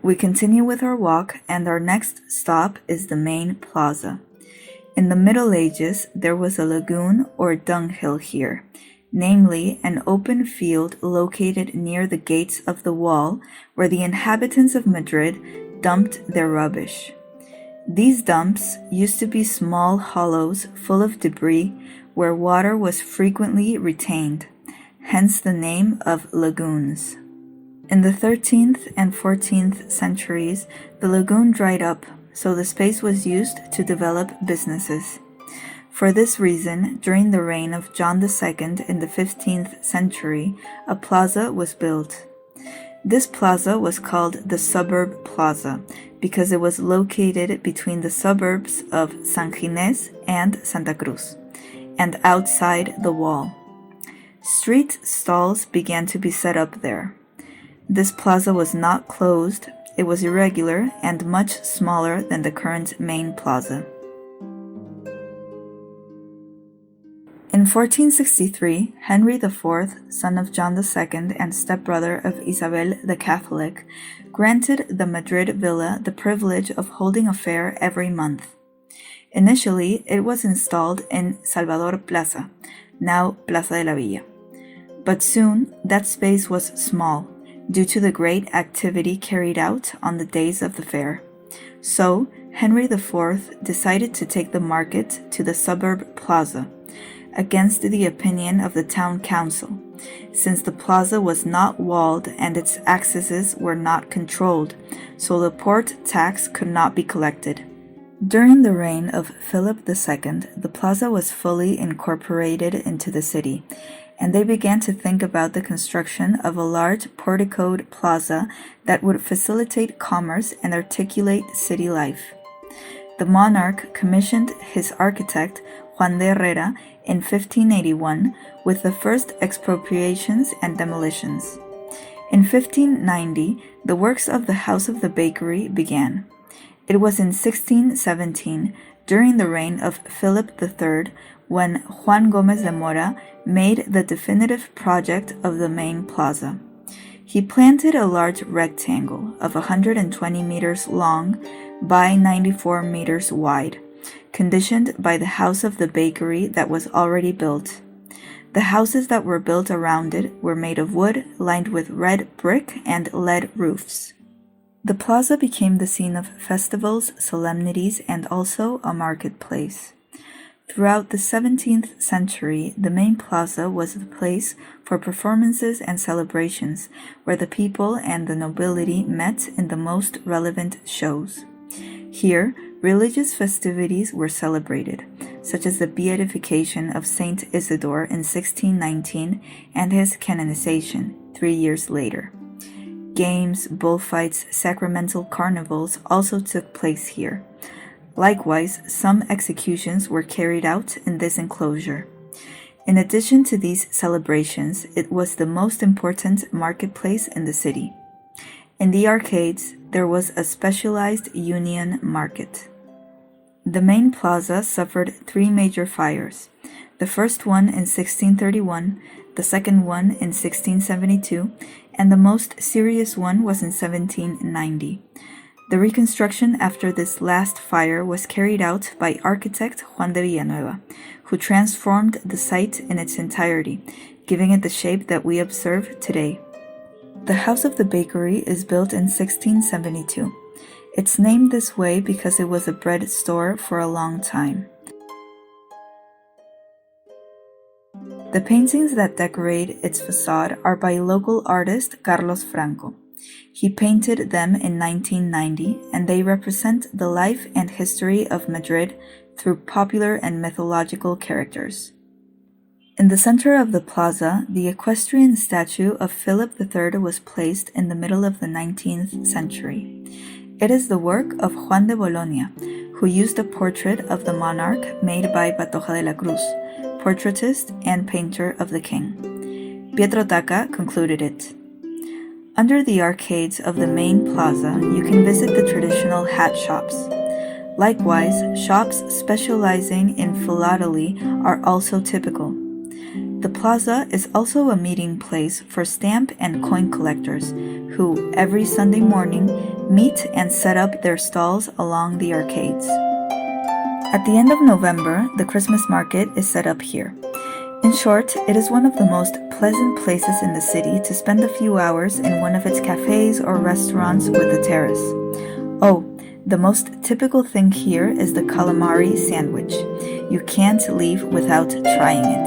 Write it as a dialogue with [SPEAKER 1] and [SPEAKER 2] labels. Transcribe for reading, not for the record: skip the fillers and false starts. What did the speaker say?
[SPEAKER 1] We continue with our walk, and our next stop is the main plaza. In the Middle Ages, there was a lagoon or dunghill here, namely an open field located near the gates of the wall where the inhabitants of Madrid dumped their rubbish. These dumps used to be small hollows full of debris where water was frequently retained, hence the name of lagoons. In the 13th and 14th centuries, the lagoon dried up, so the space was used to develop businesses. For this reason, during the reign of John II in the 15th century, a plaza was built. This plaza was called the Suburb Plaza because it was located between the suburbs of San Ginés and Santa Cruz, and outside the wall. Street stalls began to be set up there. This plaza was not closed, it was irregular and much smaller than the current main plaza. In 1463, Henry IV, son of John II and stepbrother of Isabel the Catholic, granted the Madrid villa the privilege of holding a fair every month. Initially, it was installed in Salvador Plaza, now Plaza de la Villa. But soon, that space was small, due to the great activity carried out on the days of the fair. So, Henry IV decided to take the market to the Suburb Plaza, against the opinion of the town council, since the plaza was not walled and its accesses were not controlled, so the port tax could not be collected. During the reign of Philip II, the plaza was fully incorporated into the city, and they began to think about the construction of a large porticoed plaza that would facilitate commerce and articulate city life. The monarch commissioned his architect, Juan de Herrera, in 1581 with the first expropriations and demolitions. In 1590, the works of the House of the Bakery began. It was in 1617, during the reign of Philip III, when Juan Gómez de Mora made the definitive project of the main plaza. He planted a large rectangle of 120 meters long by 94 meters wide, conditioned by the house of the bakery that was already built. The houses that were built around it were made of wood lined with red brick and lead roofs. The plaza became the scene of festivals, solemnities, and also a marketplace. Throughout the 17th century, the main plaza was the place for performances and celebrations, where the people and the nobility met in the most relevant shows. Here, religious festivities were celebrated, such as the beatification of Saint Isidore in 1619 and his canonization 3 years later. Games, bullfights, sacramental carnivals also took place here. Likewise, some executions were carried out in this enclosure. In addition to these celebrations, it was the most important marketplace in the city. In the arcades, there was a specialized union market. The main plaza suffered 3 major fires, the first one in 1631, the second one in 1672, and the most serious one was in 1790. The reconstruction after this last fire was carried out by architect Juan de Villanueva, who transformed the site in its entirety, giving it the shape that we observe today. The House of the Bakery is built in 1672. It's named this way because it was a bread store for a long time. The paintings that decorate its facade are by local artist Carlos Franco. He painted them in 1990, and they represent the life and history of Madrid through popular and mythological characters. In the center of the plaza, the equestrian statue of Philip III was placed in the middle of the 19th century. It is the work of Juan de Bologna, who used a portrait of the monarch made by Patoja de la Cruz, portraitist and painter of the king. Pietro Tacca concluded it. Under the arcades of the main plaza, you can visit the traditional hat shops. Likewise, shops specializing in philately are also typical. The plaza is also a meeting place for stamp and coin collectors, who, every Sunday morning, meet and set up their stalls along the arcades. At the end of November, the Christmas market is set up here. In short, it is one of the most pleasant places in the city to spend a few hours in one of its cafes or restaurants with a terrace. Oh, the most typical thing here is the calamari sandwich. You can't leave without trying it.